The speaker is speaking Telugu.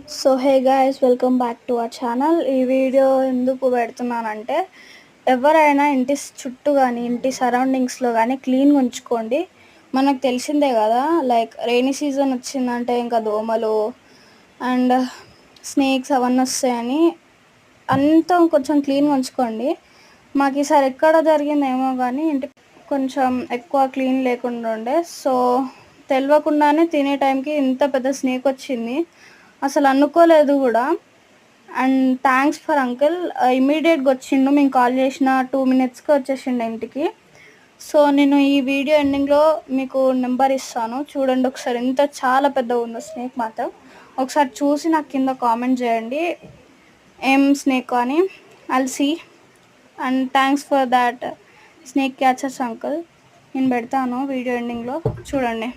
So hey guys, welcome back to our channel. ఈ వీడియో ఎందుకు పెడుతున్నానంటే, ఎవరైనా ఇంటి చుట్టూ కానీ ఇంటి సరౌండింగ్స్లో కానీ క్లీన్గా ఉంచుకోండి. మనకు తెలిసిందే కదా, లైక్ రెయినీ సీజన్ వచ్చిందంటే ఇంకా దోమలు అండ్ స్నేక్స్ అవన్నీ వస్తాయని అంతా కొంచెం క్లీన్గా ఉంచుకోండి. మాకు ఈసారి ఎక్కడ జరిగిందేమో కానీ ఇంటి కొంచెం ఎక్కువ క్లీన్ లేకుండా ఉండే, సో తెలియకుండానే తినే టైంకి ఇంత పెద్ద స్నేక్ వచ్చింది. అసలు అనుకోలేదు కూడా. అండ్ థ్యాంక్స్ ఫర్ అంకుల్, ఇమీడియట్గా వచ్చిండు. మేము కాల్ చేసిన 2 minutesకి వచ్చేసిండు ఇంటికి. సో నేను ఈ వీడియో ఎండింగ్లో మీకు నెంబర్ ఇస్తాను, చూడండి ఒకసారి. చాలా పెద్దగా ఉందో స్నేక్ మాత్రం. ఒకసారి చూసి నాకు కింద కామెంట్ చేయండి ఏం స్నేక్ అని. I'll see. And thanks for that snake catchers uncle. నేను పెడతాను వీడియో ఎండింగ్లో, చూడండి.